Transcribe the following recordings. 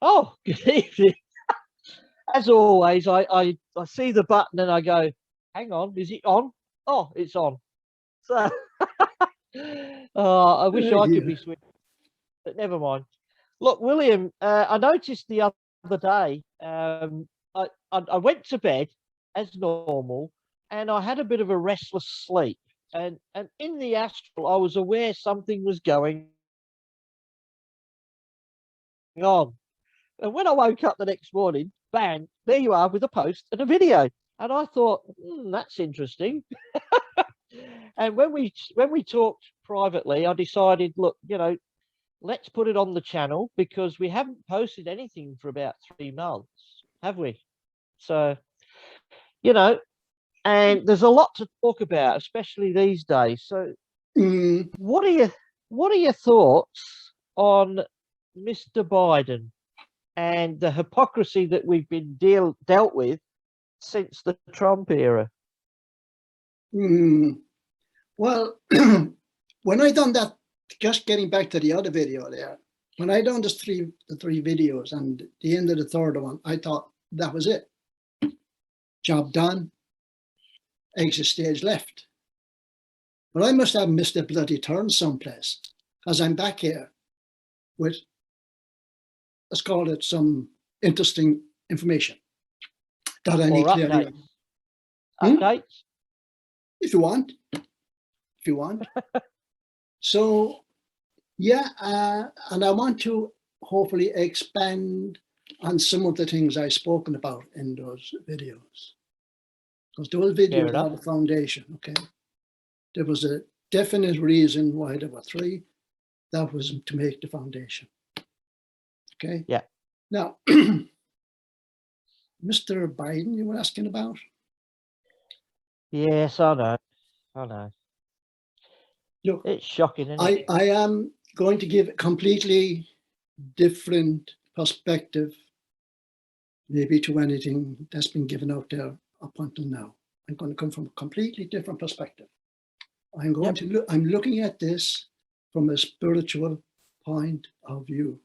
Oh, good evening. As always, I see the button and I go, hang on, is it on? Oh, it's on. So I wish Oh I could be dear. swift, but never mind. Look, William, I noticed the other day, I went to bed as normal and I had a bit of a restless sleep. And in the astral, I was aware something was going on. And when I woke up the next morning, bang, there you are with a post and a video. And I thought, that's interesting. And when we talked privately, I decided, look, let's put it on the channel because we haven't posted anything for about 3 months, have we? So, you know, and there's a lot to talk about, especially these days. So, Mm, what are your what are your thoughts on Mr. Biden and the hypocrisy that we've been dealt with since the Trump era? mm. Well, when I done that, just getting back to the other video there, when I done the three videos and the end of the third one, I thought that was it. Job done, exit stage left. But I must have missed a bloody turn someplace because I'm back here with, let's call it, some interesting information that I Or need clearing updates? up. Hmm? Updates? If you want, if you want. So yeah, and I want to hopefully expand on some of the things I've spoken about in those videos. Because those Fair videos are enough. the foundation, okay? There was a definite reason why there were three. That was to make the foundation, okay? Yeah. Now, Mr. Biden, you were asking about? Yes, I know. I know. Look, It's shocking, isn't it? I am going to give a completely different perspective maybe to anything that's been given out there up until now. I'm going to come from a completely different perspective. I'm going to look, I'm looking at this from a spiritual point of view.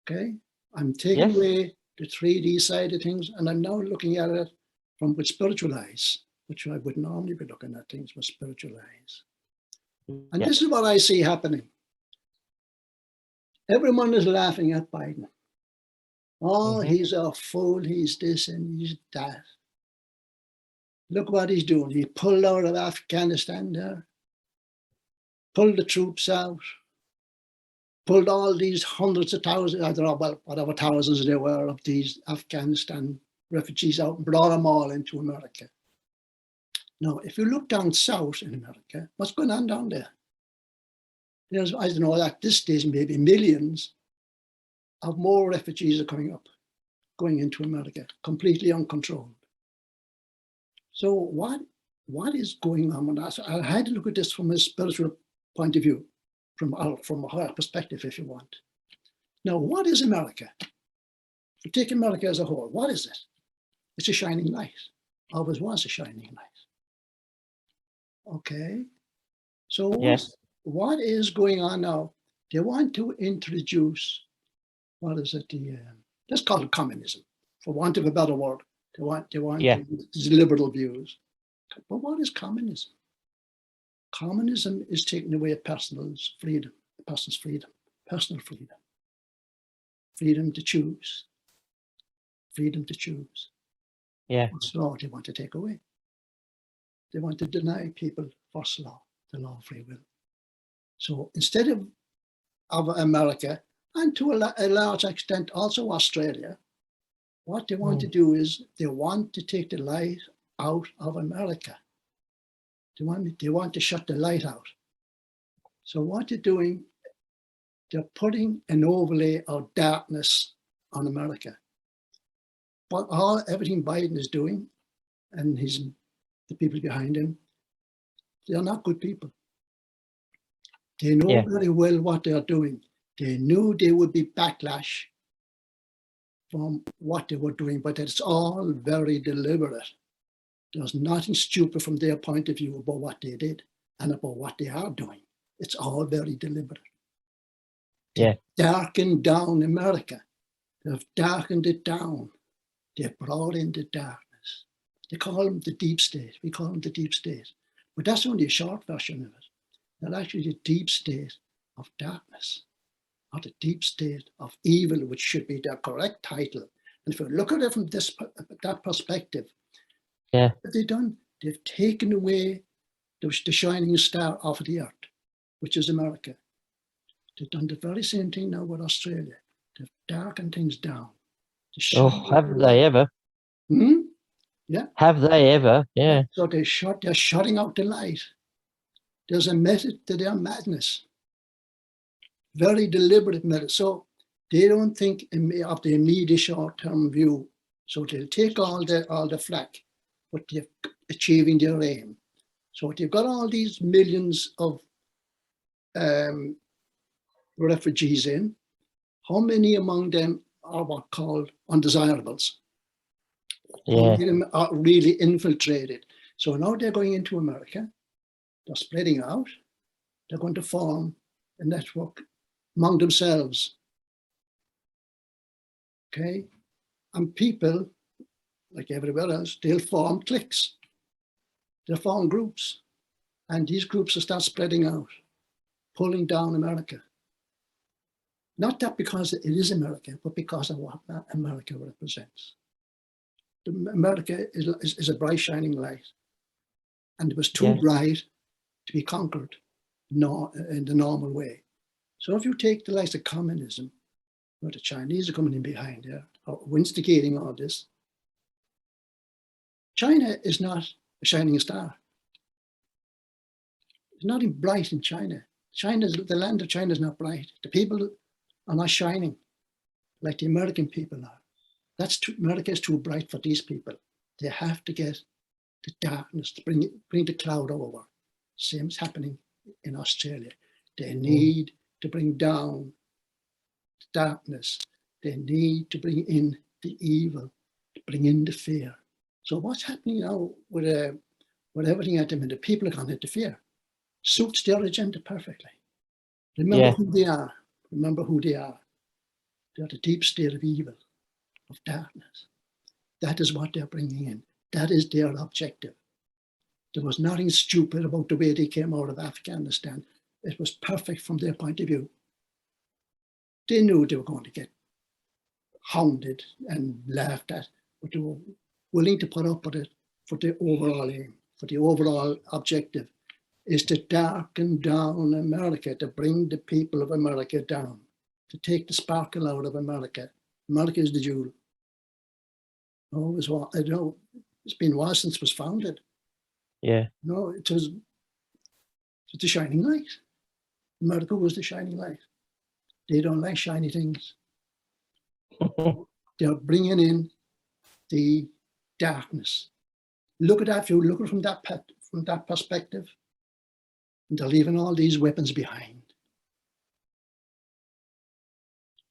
Okay? I'm taking Yes. away the 3D side of things and I'm now looking at it from with spiritual eyes, which I would normally be looking at things with spiritual eyes. And Yeah. this is what I see happening. Everyone is laughing at Biden. Oh, Mm-hmm. he's a fool, he's this and he's that. Look what he's doing. He pulled out of Afghanistan there, pulled the troops out, pulled all these hundreds of thousands, I don't know, well, whatever thousands there were of these Afghanistan refugees out and brought them all into America. Now, if you look down south in America, what's going on down there? There's, I don't know, at this stage, maybe millions of more refugees are coming up, going into America, completely uncontrolled. So what is going on with that? So I had to look at this from a spiritual point of view, from a higher perspective, if you want. Now, what is America? You take America as a whole, what is it? It's a shining light. Always was a shining light. Okay. So Yes. what is going on now? They want to introduce, what is it? Let's call it communism, for want of a better word. They want Yeah. these liberal views. But what is communism? Communism is taking away a person's freedom, personal freedom, freedom to choose, freedom to choose. Yeah. What's law they want to take away? They want to deny people first law, the law of free will. So instead of America, and to a large extent also Australia, what they want to do is they want to take the light out of America. They want to shut the light out. So what they're doing, they're putting an overlay of darkness on America. But everything Biden is doing, and the people behind him, they're not good people. They know Yeah. very well what they're doing. They knew there would be backlash from what they were doing, but it's all very deliberate. There's nothing stupid from their point of view about what they did and about what they are doing. It's all very deliberate. Yeah. To darken down America. They've darkened it down. They've brought in the darkness. They call them the deep state. We call them the deep state. But that's only a short version of it. They're actually the deep state of darkness, or the deep state of evil, which should be the correct title. And if you look at it from that perspective, Yeah. what they've done, they've taken away the shining star of the earth, which is America. They've done the very same thing now with Australia. They've darkened things down. Oh, have they ever? Yeah. Have they ever? Yeah. So they're shutting out the light. There's a method to their madness. Very deliberate method. So they don't think of the immediate short-term view. So they'll take all the flack, but they're achieving their aim. So they've got all these millions of refugees in. How many among them are what called undesirables? Yeah. How many of them are really infiltrated? So now they're going into America. They're spreading out. They're going to form a network among themselves. Okay? And people, like everywhere else, they'll form cliques. They'll form groups. And these groups will start spreading out, pulling down America. Not that because it is America, but because of what America represents. America is a bright, shining light. And it was too bright to be conquered in the normal way. So if you take the likes of communism, where the Chinese are coming in behind there, or instigating all this, China is not a shining star. It's not even bright in China. The land of China is not bright. The people are not shining like the American people are. America is too bright for these people. They have to get the darkness to bring the cloud over. Same is happening in Australia. They need to bring down the darkness. They need to bring in the evil, to bring in the fear. So what's happening now with everything at them, and the people are going to interfere, suits their agenda perfectly. Remember who they are. Remember who they are. They're the deep state of evil, of darkness. That is what they're bringing in. That is their objective. There was nothing stupid about the way they came out of Afghanistan. It was perfect from their point of view. They knew they were going to get hounded and laughed at, but they were willing to put up with it for the overall aim, for the overall objective, is to darken down America, to bring the people of America down, to take the sparkle out of America. America is the jewel. It's been a while since it was founded. Yeah. No, it was the shining light. America was the shining light. They don't like shiny things. They're bringing in the darkness. Look at that. If you look at it from that perspective, and they're leaving all these weapons behind.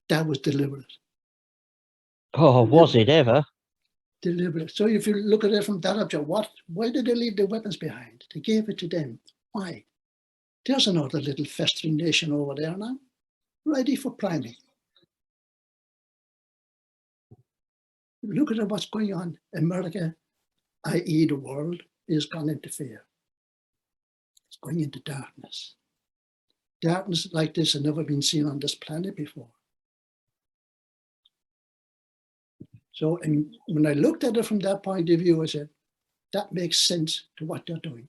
That was deliberate. Oh, was it ever? Deliberate. So if you look at it from that object, why did they leave the weapons behind? They gave it to them. Why? There's another little festering nation over there now, ready for priming. Look at what's going on. America, i.e. the world, is gone into fear. It's going into darkness. Darkness like this had never been seen on this planet before. So when I looked at it from that point of view, I said, that makes sense to what they're doing.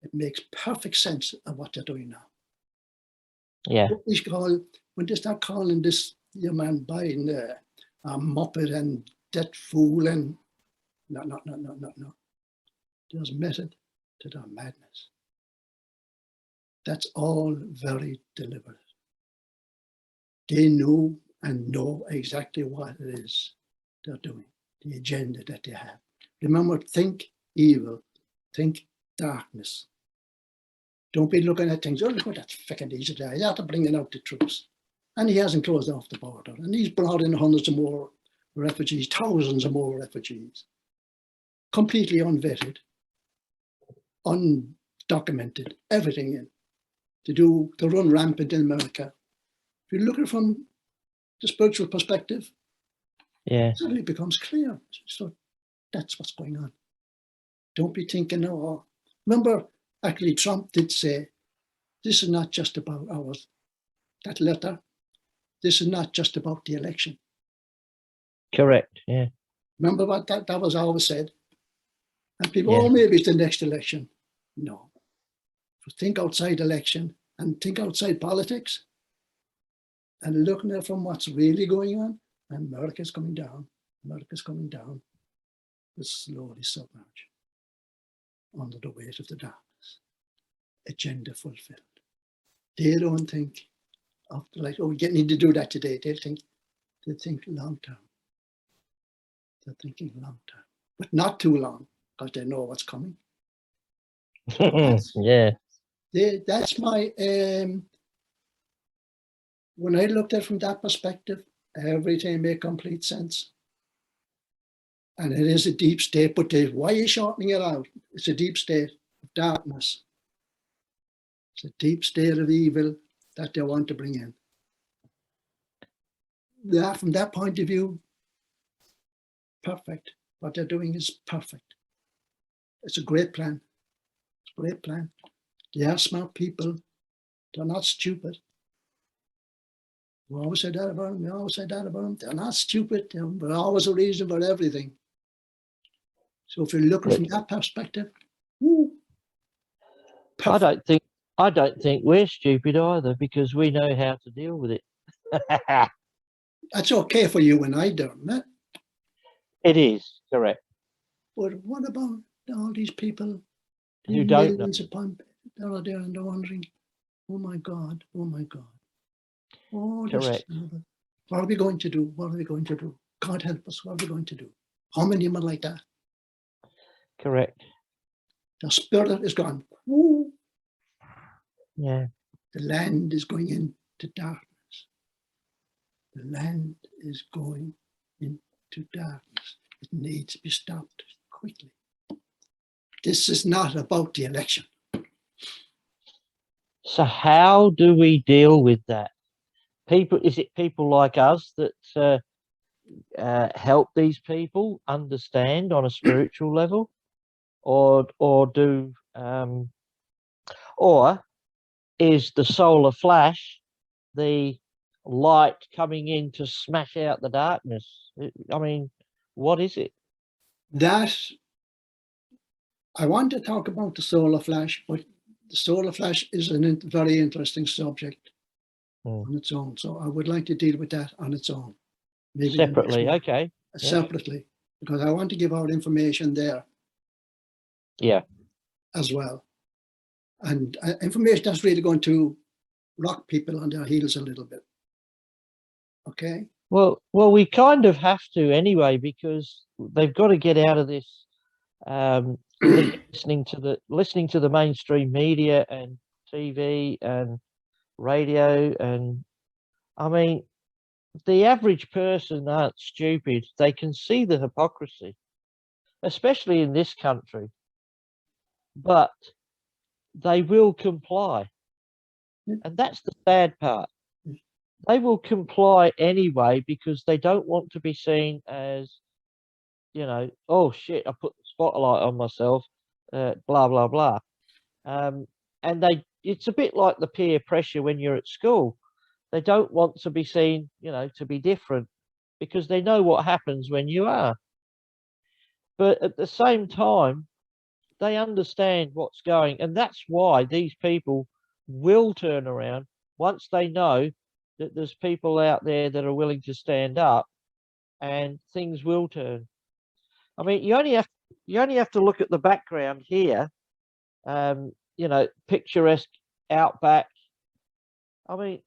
It makes perfect sense of what they're doing now. Yeah. When they start calling this young man Biden a muppet and that fool and no. There's method to their madness. That's all very deliberate. They knew and know exactly what it is they're doing, the agenda that they have. Remember, think evil, think darkness. Don't be looking at things, oh, look at that fucking easy guy. He had to bring out the troops. And he hasn't closed off the border. And he's brought in hundreds of more refugees, thousands of more refugees, completely unvetted, undocumented, everything in, to run rampant in America. If you look at it from the spiritual perspective, Yeah. Suddenly it becomes clear. So that's what's going on. Don't be thinking, oh, remember, actually, Trump did say, this is not just about that letter. This is not just about the election. Correct. Yeah. Remember what that was always said? And people, Yeah. oh, maybe it's the next election. No. Think outside election and think outside politics and looking at from what's really going on. And America's coming down. America's coming down. It's slowly submerged under the weight of the darkness. Agenda fulfilled. They don't think of like, oh, we need to do that today. They think long term. They're thinking long term, but not too long because they know what's coming. Yeah. That's my when I looked at it from that perspective, everything made complete sense. And it is a deep state, but why are you shortening it out? It's a deep state of darkness. It's a deep state of evil that they want to bring in. That, from that point of view, perfect. What they're doing is perfect. It's a great plan. It's a great plan. They are smart people. They're not stupid. We always say that about them. We always say that about them. They're not stupid. There's always a reason for everything. So if you're looking from that perspective, woo, perfect. I don't think we're stupid either, because we know how to deal with it. That's okay for you and I, don't it? It is correct. But what about all these people Who don't know? millions upon they're out there and they're wondering, oh my God, oh my God. Oh, this is Correct. terrible. What are we going to do? What are we going to do? God help us, what are we going to do? How many of them are like that? Correct. The spirit is gone. Woo. Yeah. The land is going into darkness. The land is going into darkness. It needs to be stopped quickly. This is not about the election. So how do we deal with that? Is it people like us that help these people understand on a spiritual level, or is the solar flash the light coming in to smash out the darkness? I mean, what is it? That I want to talk about the solar flash, but the solar flash is a very interesting subject on its own. So I would like to deal with that on its own. Maybe Separately, okay. Separately, because I want to give out information there. Yeah. As well. And information that's really going to rock people on their heels a little bit. Okay. Well, we kind of have to anyway, because they've got to get out of this listening to the mainstream media and TV and radio. And I mean, the average person aren't stupid. They can see the hypocrisy, especially in this country, but they will comply. And that's the sad part. They will comply anyway because they don't want to be seen as, oh shit, I put the spotlight on myself, blah, blah, blah. And it's a bit like the peer pressure when you're at school. They don't want to be seen, to be different, because they know what happens when you are. But at the same time, they understand what's going, and that's why these people will turn around once they know that there's people out there that are willing to stand up, and things will turn. I mean, you only have to look at the background here. Picturesque outback. I mean,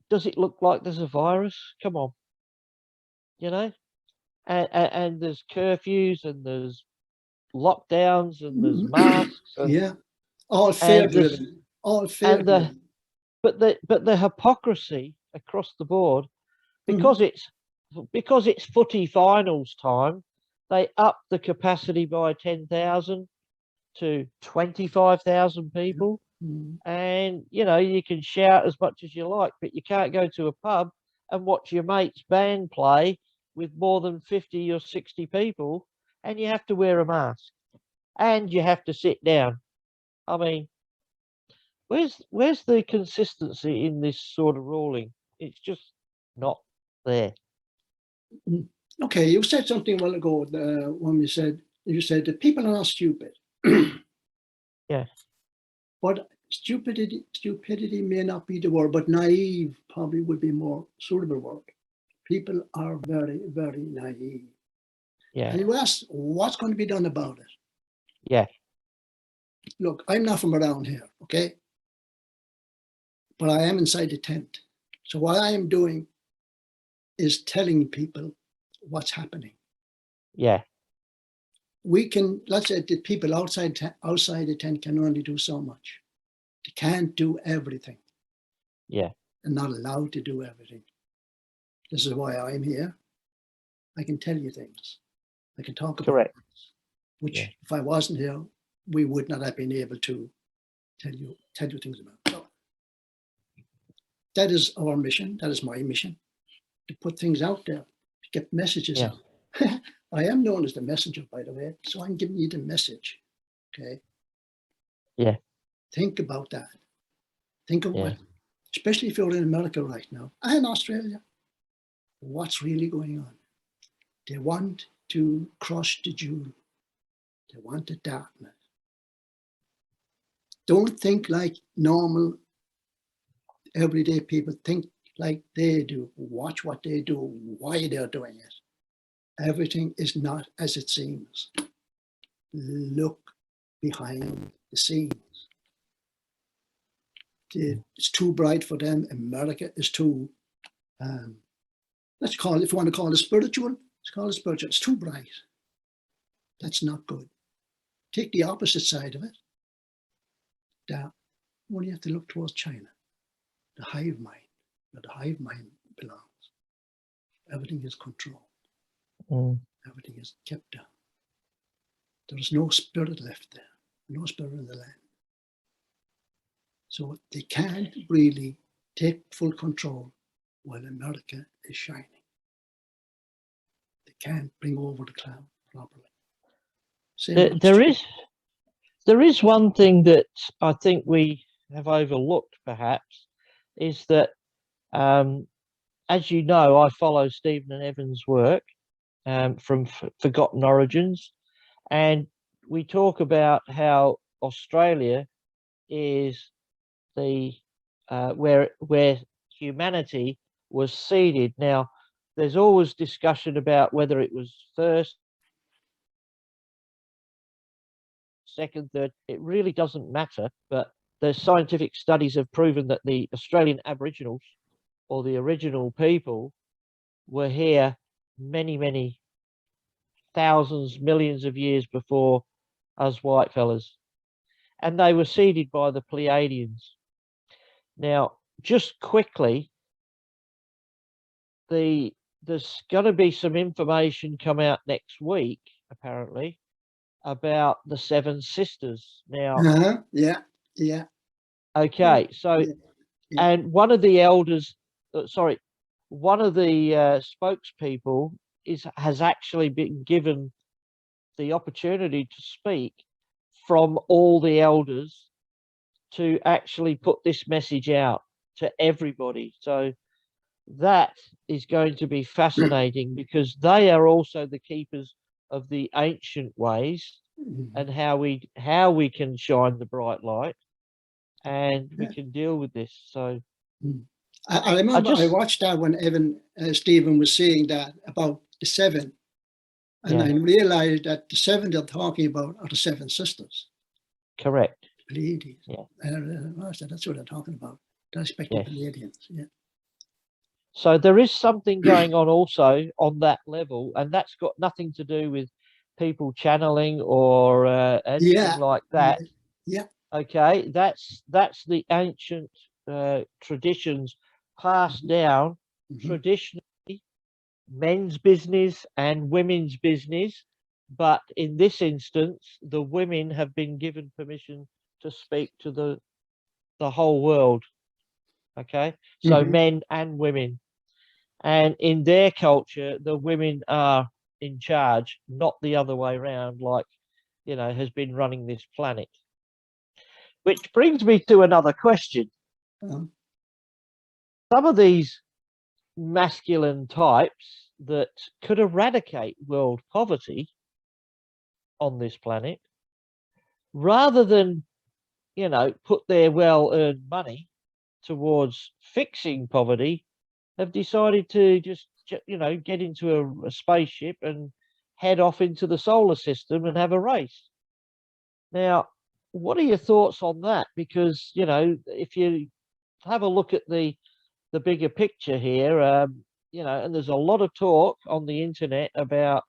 does it look like there's a virus? Come on, and there's curfews and there's lockdowns and there's masks. And, yeah, all fear driven. All fear driven. But the hypocrisy across the board, because it's footy finals time, they up the capacity by 10,000 to 25,000 people. And you can shout as much as you like, but you can't go to a pub and watch your mate's band play with more than 50 or 60 people, and you have to wear a mask and you have to sit down. I mean, where's the consistency in this sort of ruling? It's just not there. Okay, you said something a while ago when you said that people are not stupid. Yeah. But stupidity may not be the word, but naive probably would be more suitable word. People are very, very naive. Yeah. And you ask, what's going to be done about it? Yeah. Look, I'm not from around here, okay? But I am inside the tent. So what I am doing is telling people what's happening. Yeah. We can, let's say the people outside the tent can only do so much. They can't do everything. Yeah. They're not allowed to do everything. This is why I'm here. I can tell you things. I can talk about Correct. things, which Yeah. if I wasn't here, we would not have been able to tell you things about. So that is our mission. That is my mission, to put things out there, to get messages Yeah. out. I am known as the messenger, by the way, so I'm giving you the message. Okay. Yeah. Think about that. Think of Yeah. what, especially if you're in America right now and Australia, what's really going on. They want to crush the jewel. They want the darkness. Don't think like normal, everyday people. Think like they do. Watch what they do, why they're doing it. Everything is not as it seems. Look behind the scenes. It's too bright for them. America is too, let's call it, if you want to call it spiritual, let's call it spiritual. It's too bright. That's not good. Take the opposite side of it. Down. Only have to look towards China, the hive mind, where the hive mind belongs. Everything is controlled. Everything is kept down. There is no spirit left there, no spirit in the land. So they can't really take full control while America is shining. They can't bring over the cloud properly. There is one thing that I think we have overlooked, perhaps, is that, as you know, I follow Stephen and Evan's work from Forgotten Origins, and we talk about how Australia is the where humanity was seeded. Now, there's always discussion about whether it was first, second, third. It really doesn't matter. But the scientific studies have proven that the Australian Aboriginals, or the original people, were here many, many thousands, millions of years before us white fellas, and they were seeded by the Pleiadians. Now, just quickly, there's going to be some information come out next week, apparently, about the Seven Sisters. Now, yeah. okay, so Yeah. and one of the elders, sorry, one of the spokespeople has actually been given the opportunity to speak from all the elders to actually put this message out to everybody. So that is going to be fascinating, because they are also the keepers of the ancient ways and how we can shine the bright light and we can deal with this. So I remember I watched that when Stephen was saying that about the seven, and I realized that the seven they're talking about are the Seven Sisters. Correct. Pleiades. Yeah. That's what they're talking about. They're expecting Pleiadians. Yeah. So there is something going on also on that level, and that's got nothing to do with people channeling or anything like that. Yeah. Okay, that's the ancient traditions passed down traditionally, men's business and women's business, but in this instance, the women have been given permission to speak to the whole world. Okay, so men and women. And in their culture, the women are in charge, not the other way around, like, has been running this planet. Which brings me to another question. Um, Some of these masculine types that could eradicate world poverty on this planet, rather than, put their well-earned money towards fixing poverty, have decided to just, get into a spaceship and head off into the solar system and have a race. Now, what are your thoughts on that? Because, if you have a look at the bigger picture here, and there's a lot of talk on the internet about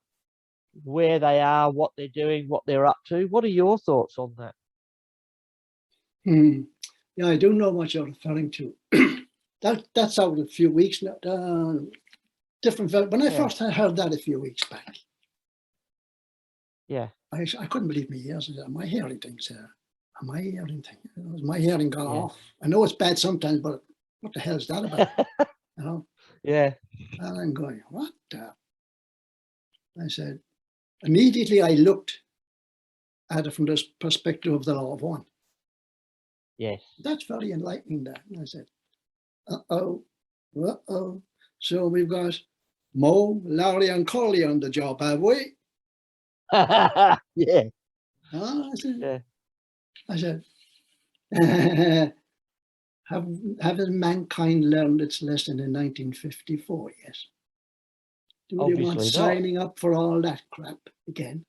where they are, what they're doing, what they're up to. What are your thoughts on that? Yeah, I do know what you're referring to. That's out a few weeks now. Different. When I first heard that a few weeks back, yeah, I couldn't believe my ears. My hearing things here. My hearing thing. My hearing got off. I know it's bad sometimes, but what the hell is that about? Yeah. And I'm going, what the? I said, immediately I looked at it from this perspective of the law of one. Yes. That's very enlightening, that. And I said, uh-oh. So we've got Mo, Larry, and Coley on the job, have we? Yeah. I said, Yeah. Haven't mankind learned its lesson in 1954 yet? Do they want signing up for all that crap again?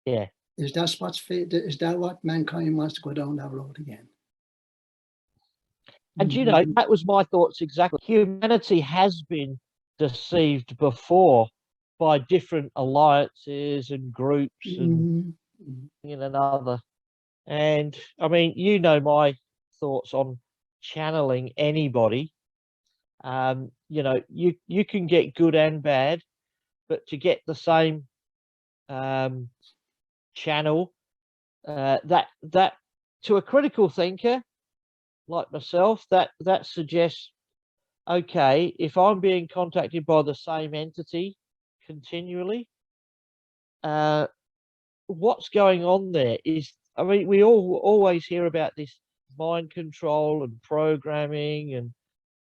Yeah. Is that what mankind wants to go down that road again? And that was my thoughts exactly. Humanity has been deceived before by different alliances and groups and another. And I mean, my thoughts on channeling anybody. You can get good and bad, but to get the same channel, that to a critical thinker like myself, that suggests, okay, if I'm being contacted by the same entity continually, what's going on there is, I mean, we always hear about this mind control and programming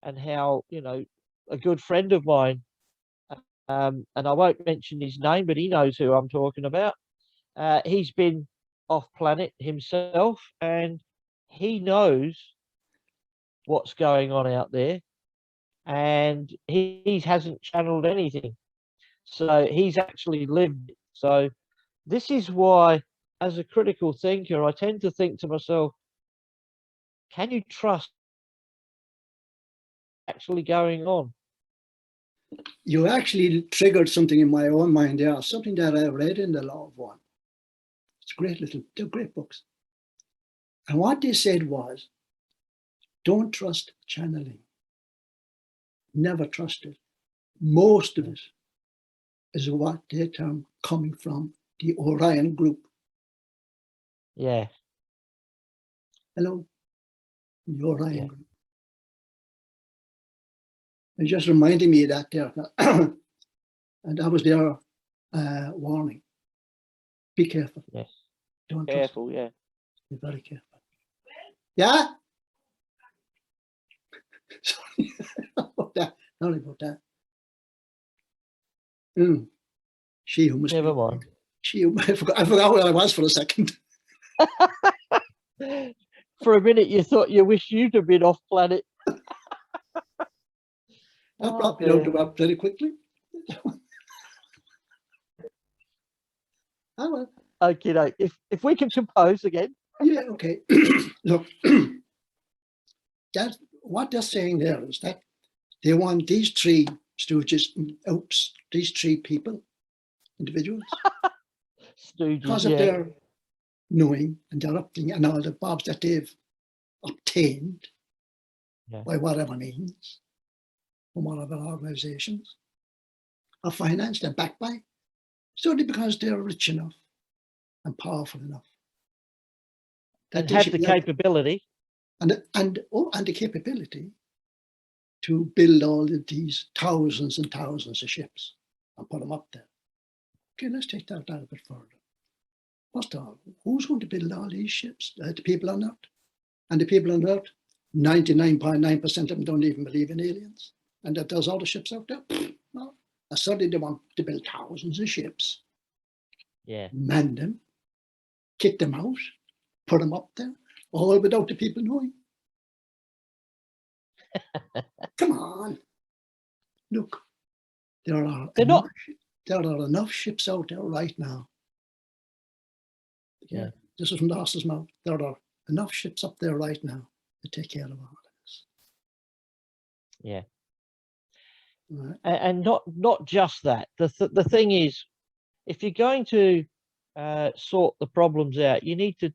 and how, a good friend of mine, and I won't mention his name, but he knows who I'm talking about. He's been off planet himself, and he knows what's going on out there, and he hasn't channeled anything. So he's actually lived it. So this is why, as a critical thinker, I tend to think to myself, can you trust actually going on? You actually triggered something in my own mind there, something that I read in The Law of One. They're great books. And what they said was, don't trust channeling. Never trust it. Most of it is what they term coming from the Orion group. Yeah. Hello, the Orion group. It just reminded me of that there. And that was their warning. Be careful. Yes. Don't careful, trust. Yeah. Be very careful. Yeah? Sorry about that. Sorry about that. She who must Never mind. I forgot where I was for a second. For a minute, you thought you wished you'd have been off planet. That brought me down to up very quickly. Oh, well. Okay, if we can compose again. Yeah, okay. Look, what they're saying there is that they want these three stooges, these three people, individuals, stooges, because of their knowing and their upbringing and all the bobs that they've obtained by whatever means, from whatever organizations, are financed and backed by, solely because they're rich enough and powerful enough. And have the capability. And the capability to build all of these thousands and thousands of ships and put them up there. Okay, let's take that a little bit further. First of all, who's going to build all these ships? The people on Earth. And the people on Earth, 99.9% of them don't even believe in aliens. And that there's all the ships out there. No. And suddenly they want to build thousands of ships. Yeah. Man them, kick them out, put them up there, all without the people knowing. Come on. Look, there are enough ships out there right now. Yeah. This is from Dawson's mouth. There are enough ships up there right now to take care of all of this. Yeah. Right. And not just that. The thing is, if you're going to sort the problems out, you need to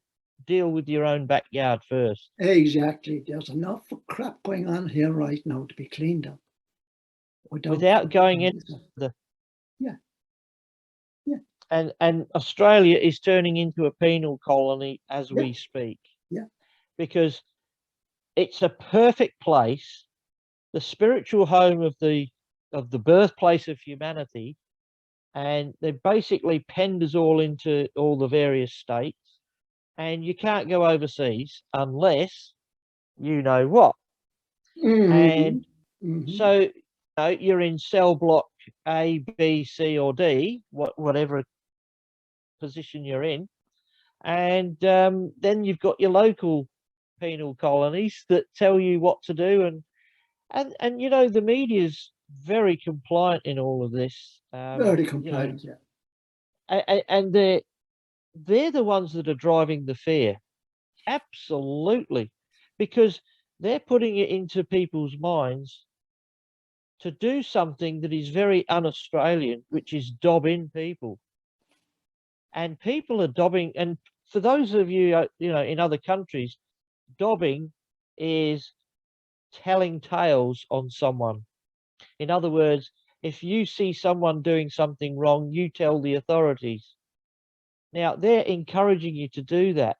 deal with your own backyard first. Exactly. There's enough crap going on here right now to be cleaned up. Without going into the... Yeah. Yeah. And Australia is turning into a penal colony as Yeah. we speak. Yeah. Because it's a perfect place, the spiritual home of the birthplace of humanity, and they've basically penned us all into all the various states, and you can't go overseas unless you know what. And so you're in cell block A, B, C, or D, whatever position you're in, and then you've got your local penal colonies that tell you what to do, and you know, the media's very compliant in all of this. Very compliant, you know, and they're the ones that are driving the fear. Absolutely, because they're putting it into people's minds to do something that is very un-Australian, which is dob in people. And people are dobbing. And for those of you, you know, in other countries, dobbing is telling tales on someone. In other words, if you see someone doing something wrong, you tell the authorities. Now, they're encouraging you to do that.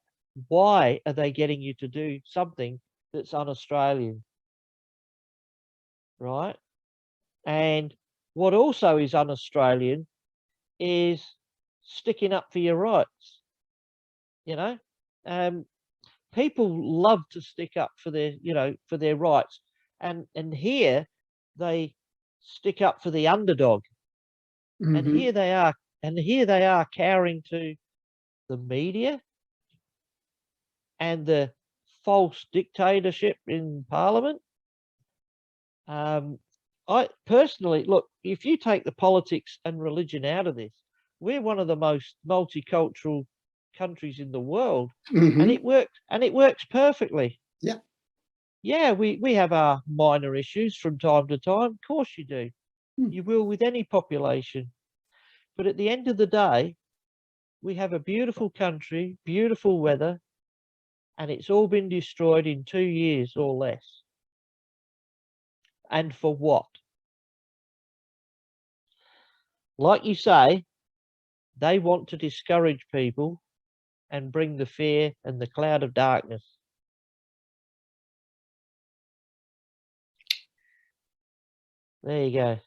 Why are they getting you to do something that's un-Australian? Right? And what also is un-Australian is sticking up for your rights. You know, people love to stick up for their, you know, for their rights. And here they stick up for the underdog. And here they are cowering to the media and the false dictatorship in Parliament. I personally, look, if you take the politics and religion out of this, we're one of the most multicultural countries in the world, and it works perfectly. Yeah. Yeah, we have our minor issues from time to time. Of course you do. You will with any population. But at the end of the day, we have a beautiful country, beautiful weather, and it's all been destroyed in 2 years or less. And for what? Like you say, they want to discourage people and bring the fear and the cloud of darkness. There you go.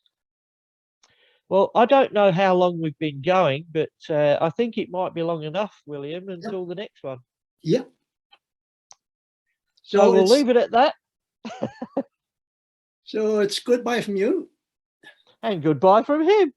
Well, I don't know how long we've been going, but I think it might be long enough, William, until the next one. Yeah. So we'll leave it at that. So it's goodbye from you. And goodbye from him.